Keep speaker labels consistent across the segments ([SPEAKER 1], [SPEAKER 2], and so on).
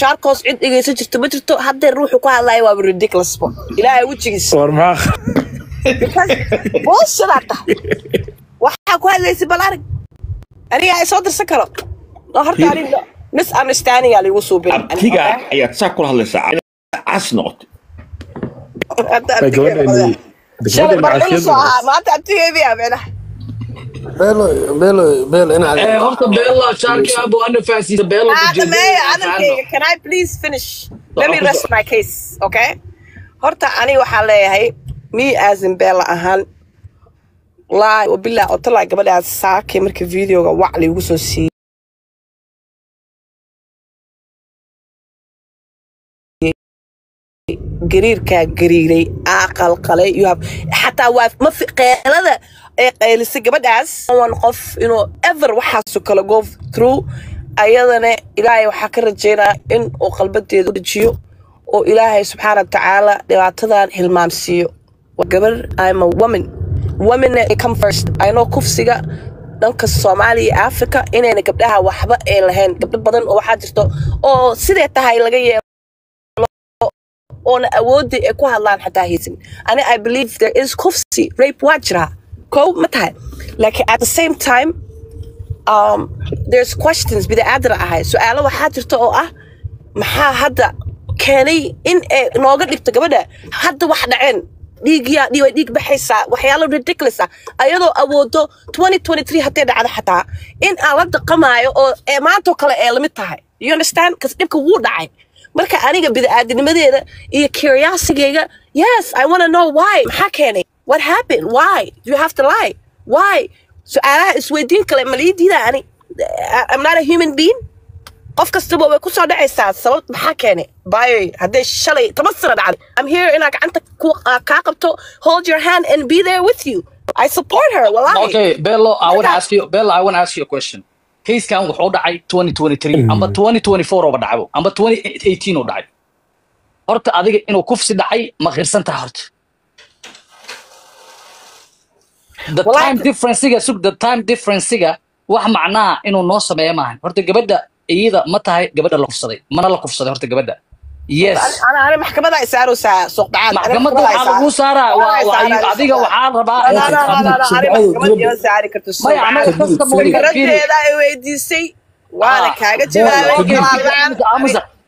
[SPEAKER 1] شاركوس عد إيجي سجرت مجرتو هذا الروح وقال الله يواب ridiculous بو إلهي وجهي
[SPEAKER 2] war maxaa
[SPEAKER 1] بوس شرطة وحكوا هذا ليس بالارق أنا صدر سكره ظهرت عليه نس understanding اللي وصوا بين
[SPEAKER 3] abtiga ayaad saa kula hadlaysaa cas noqotay
[SPEAKER 1] شغل برحلة صعب ما تعبتي بيها بينا
[SPEAKER 4] بيلو أنا على
[SPEAKER 2] horta beelo shaarki abo ana faasiisa beelo
[SPEAKER 1] Can I please finish? Let me rest my case, okay? Horta ani waxaan leeyahay me as in Bella ahaan laa wabilaa oo talaa gabadhaas saakay marka videoga wacli ugu soo siiyay gariirka gariiray aqal qalay you have xataa waa ma fi qeelada ee qeylisa gabadhaas one qof inuu ever waxaas kala go through ayadana ilaahay waxa ka rajeynaa in uu qalbadeedu dhajiyo oo ilaahay subxaanahu wa ta'ala dhibaatadan hilmaamsiyo gabar I'm a women come first I know kufsiga dhanka Soomaaliya Africa inayna gabdhaha waxba ay lahayn gabdho badan oo waxa jirto oo sidee tahay laga yeelo أنا أودي أكو هالله حتى هيسن أنا I believe there is kufsi rape واجرة كو متى لكن at the same time there's questions بدي أدرى هاي سؤال واحد جرتو محا هذا كاني إن ناقد نبتقبله هذا واحد عين ديك بحسة وحياله ridiculous أيضا أودو 2023 حتى على حتى إن أرد قمايو أو ما توكله إلمتها you understand كسبك وودعي marka aniga bid'aadnimadeeda iyo curiosity-ga yes I want to know why maxaa keenay what happened why you have to lie why su'aalaha isweydiin kale maliidida ani I'm not a human being qof kastaba way ku soo dhacaysaa sabab maxaa keenay baayo haday shalay 10 sano dhacday I'm here in gacanta ka qabto hold your hand and be there with you I support her wallahi
[SPEAKER 2] okay Bello I want to ask you a question case kan wuxuu dhacay 2023 amba 2024 oo dhacay amba 2018 oo dhacay horta adiga inuu kufsi dhacay ma qirsan tahay horta the time difference wax macnaa inuu noo sameeyo maahan horta gabadha iyada ma tahay gabadha la kufsaday mana la kufsaday horta gabadha yes
[SPEAKER 1] أنا محكمة إسارة سوق بعد
[SPEAKER 2] محكمة على سارة وعديك وحال رباع
[SPEAKER 1] لا محكمة إسارة كرتوس
[SPEAKER 2] ما يعمل قصة مولي
[SPEAKER 1] لا يودي سي وانا كاجا جواب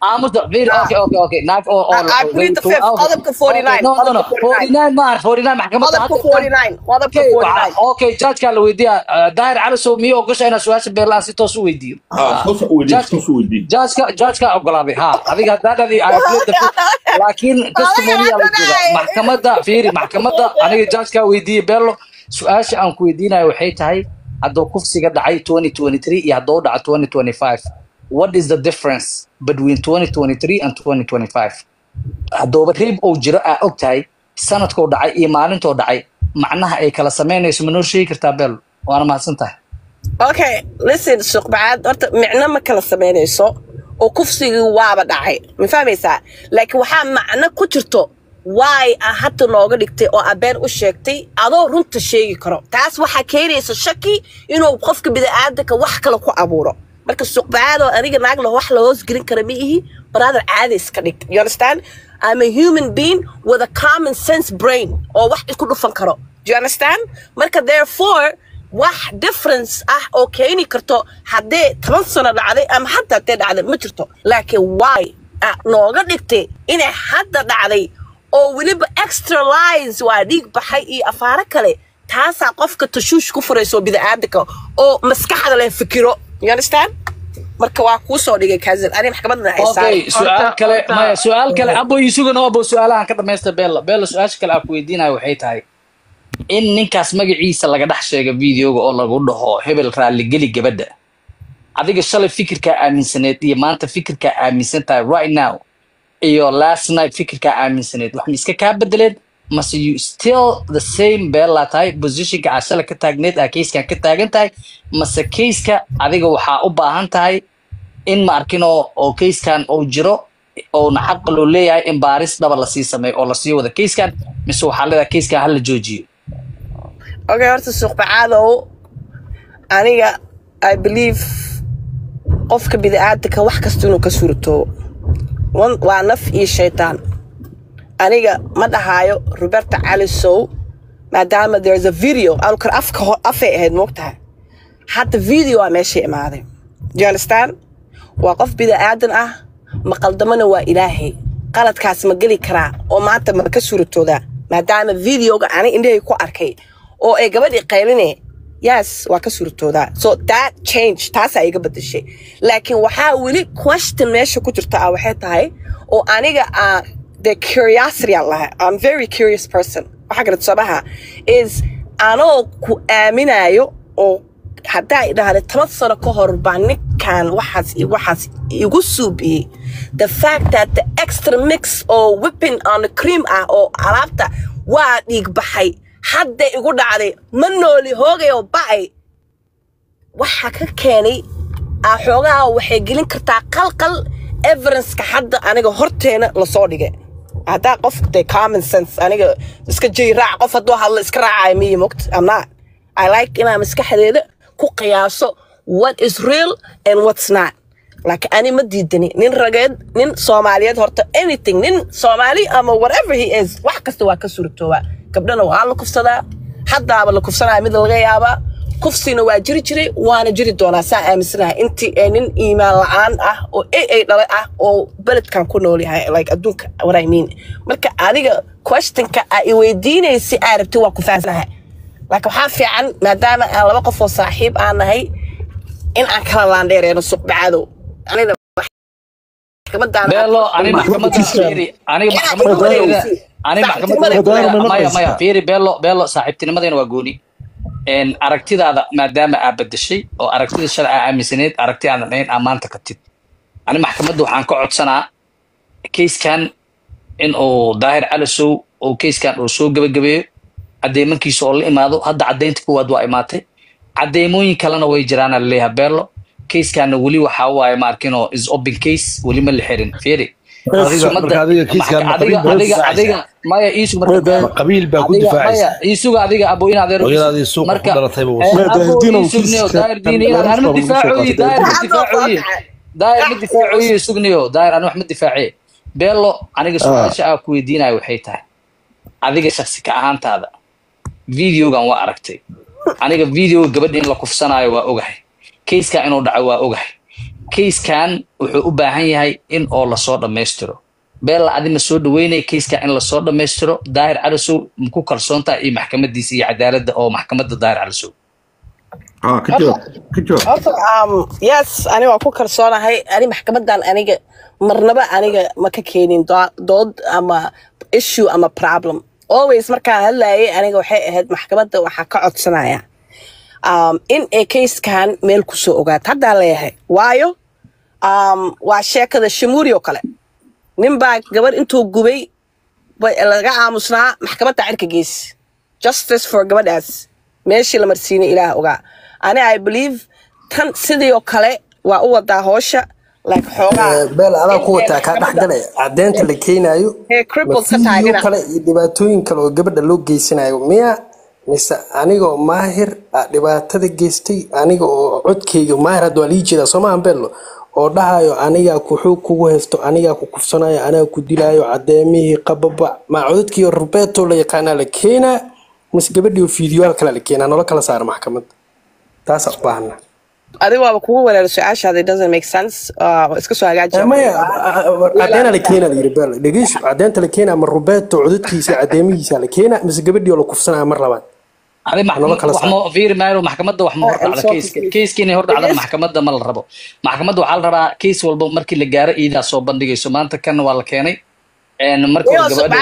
[SPEAKER 1] اوكي نايف I plead the fifth قضبك 49
[SPEAKER 2] no 49 ما 49 محكمة
[SPEAKER 1] قضبك 49
[SPEAKER 2] اوكي جاج قال ويديها داير على سو ميو قش انا سؤال بيرلان سي توس ويديو جاج قال اوغلابي ها هذيك هذه لكن تستمونيا محكمة فيري محكمة انا جاج قال ويدي بيرلو سؤال aan ku weydiinayo waxay tahay hadoo kufsiga dhacay 2023 iyo hadoo dhacay 2025 what is the difference between 2023 and 2025 hadoo reeb oo jira og tahay sanadkoo dhacay iyo maalintoo dhacay macnaha ay kala sameynayso ma noo sheegi kartaa beel waana mahadsantahay
[SPEAKER 1] okay listen suuq baad horta macna ma kala sameynayso oo kufsiga waaba dhacay ma fahmaysaa laakiin waxa macna ku jirto why hadda nooga dhigtay oo abeen u sheegtay adoo runta sheegi karo taas waxa keenaysa shaki inuu qofka bid'aadka wax kale ku abuuro marka suuq baad oo aniga naag la wax la hoos gelin kara ma ihi brother caadi iska dhig you understand I'm a human being with a common sense brain oo wax isku dhufan karo do you understand marka therefore wax difference oo keeni karto hadee 10 sano dhacday ama hadda dhacday ma jirto laakiin why nooga dhigtay inay hadda dhacday oo waliba extra lies waa dhiig baxay iyo afaara kale taasa qofka tashuush ku furayso bid'aadka oo maskaxda leh fikiro you understand marka waa ku soo dhigay kaazil ani maxkamadna haysaa
[SPEAKER 2] okay su'aal kale abo isugana abo su'aalahan ka dhameystay bella su'aasha kale aan ku weydiinayo waxay tahay in ninkaas magaciisa laga dhax sheegay videoga oo lagu dhaho hebel raali gali gabadha adiga shalay fikirka aaminsaneed iyo maanta fikirka aaminsantahay right now iyo last night fikirka aaminsaneed wax miska ka bedeleen must you still the same bella type position ka asala ka taagneed case kan ka taagan tahay mase case ka adiga waxa u baahan tahay in ma arkino oo case kan oo jiro oo xaq loo leeyahay in baaris daba la sii sameeyo oo la sii wada case kan mise waxa leedahay case ka hal la joojiyo
[SPEAKER 1] okay horta suuq bacaado aniga I believe qofka bid'aadka wax kasta inuu ka suurto waa naf iyo shaytaan aniga ma dhahayo Roberta Calisow maadaama there's a video aan kar afay ahayd moogtahay hadda video waa meesha imaaday do you understand waa qof bida aadan ah ma qaldamana waa ilaahay qaladkaas ma gali karaa oo maanta ma ka suuratooda maadaama videoga aan indhahay ku arkay oo ay gabadhii qaylinay yes waa ka suuratooda so that change taas ay iga bedeshay laakiin waxaa weli question meesha ku jirta waxay tahay oo aniga the curiosity Allah I'm a very curious person waxa garad sabaha is anoo ku aaminayo oo hadaa idhaahdo 10 sano ka hor baan ninkan waxaas igu suubiyay the fact that the extra mix or whipping on the cream oo alaabta waa dhiig baxay hadda igu dhacday ma nooli hoogay oo ba'ay waxa ka keenay xoogaa waxay gelin kartaa qalqal evidence ka hadda aniga horteena la soo dhigay هذا قف the common sense أنا إسك جي راع قف هذا هلا إسك راع مية مقت I'm not I like إنا مسك حديدة كقياسه what is real and what's not like أنا مديدني نين رجال نين صوماليات هرت anything نين صومالي أما whatever he is واحد كستوا كسرتوا قبلنا وعلى كفصة حتى على كفصة مثل غيابة كفصينا واجري وانا جري دونا ساعة مثلها انت نين إيمان لعان أو أي أو بلد كان كنولي هاي like أدوك what I mean مركا أديك question كأيوديني سعر توا كفازها like وحافي عن ما دام أنا وقف وصاحب أنا هاي إن أكل لاندير أنا سوق بعده أنا
[SPEAKER 2] بيلو أنا محكمة فيري أنا محكمة ما فيري بيلو صاحبتي ما دين واجوني إن أركتي هذا ما دام أبد الشيء أو أركتي الشرع عامسينيد أركتي أنا نين أمان تكتيد أنا محكمة دو عن قعد سنة كيس كان إن أو ظاهر على سو أو كيس كان أو سو جب عديمن كيس أول إمادو هذا عدين تكو أدواء إماتي عديمون كلنا ويجرانا اللي هبيرلو كيس كان ولي وحاوا ماركينو is open case ولي من الحرين فيري adiga maya isu marka
[SPEAKER 4] qabiil baa ku difaacay
[SPEAKER 2] maya isuga adiga abo in adeer marka daayir difaaciyo sugniyo daayir aan wax ma difaaciye beelo aniga su'aasha ku weydiinayo waxay tahay adiga shakhsi ka ahaantaada videogan waa aragtay aniga video gabadh in la kufsanayo waa ogahay case ka inuu dhaco waa ogahay case kan wuxuu u baahan yahay in oo la soo dhameystiro beel adina soo dhaweynay case ka in la soo dhameystiro daahir calisow ku kalsoonta iyo maxkamadiisa iyo cadaaladda oo maxkamadda daahir calisow
[SPEAKER 1] yes ani waa ku kalsoonahay ani maxkamadan aniga marnaba aniga ma ka keenin dood ama issue ama problem always marka hadlaayay aniga waxay ahayd maxkamadda waxa ka codsanaya in a case kan meel ku soo ogaad hadda leeyahay waayo waa sheekada Shamuuri oo kale ninbaa gabar intuu gubay laga aamusnaa maxkamadda cirka gees justice for gabadhaas meeshii la marsiinay ilaah ogaa ani I believe tan sidii oo kale waa u wadaa hoosha like xoogaa
[SPEAKER 5] beel ala ku wataa ka dhaxgalay cadeynta la keenayo
[SPEAKER 1] crippled ka taageera
[SPEAKER 5] kale iyo dhibaatooyin kale oo gabadha loo geysanayo miya mise aniga maahir dhibaatada geystay aniga oo codkeyga maahir hadda waa liijida Soomaan beelo oo dhahayo aniga ku xoog kugu haysto aniga ku kufsanayo aniga ku dilaayo cadeemihii qababa ma codkii Roberto la yaqaan la keena mise gabadhii video kale la keena nolol kala saar maxkamadda taas baahna
[SPEAKER 1] adiga waa kugu walaal su'aashaada it doesn't make sense iska soo hagaajiyo
[SPEAKER 5] cadeena la keena beelo dhageesh cadeenta la keena ma Roberto codkiisa cadeemihiisa la keena mise gabadhii la kufsanayo mar labaad
[SPEAKER 2] هذا محكمة فير مايرو محكمة ده وحمر على كيس كيني هرد على محكمة ده مال الربو محكمة ده وحال ربا كيس والبو مركي اللي جاره إذا صوب بندقي سمان تكن ولا كاني إن مركي الجواد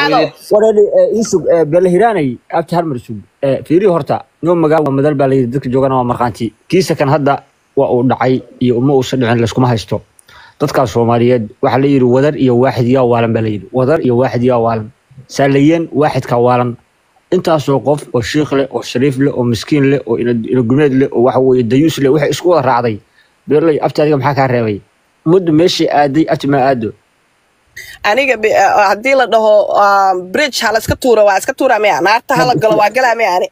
[SPEAKER 6] ولا يسوق بالهيراني أكثر مرسوب فيري هرتا يوم مجال ومدل بالي ذك جوجنا ومرخانتي كيس كان هذا ودعي يوم وصل عن لسكم هايستو تذكر سوماليات وحلير وذر يو واحد يا والم بالير وذر يو واحد يا والم ساليين واحد كوالم انت سوقف او شيخ له او شريف له او مسكين له او ina gumeed له oo waxa weey dayuus له waxa isku wada raacday beerlay aftaadiga maxaa ka reebay mud meeshii aaday atma aado
[SPEAKER 1] aniga hadii la dhaho bridge hala iska tuura waa iska tuura ma naarta hala galo waa galaa ma ani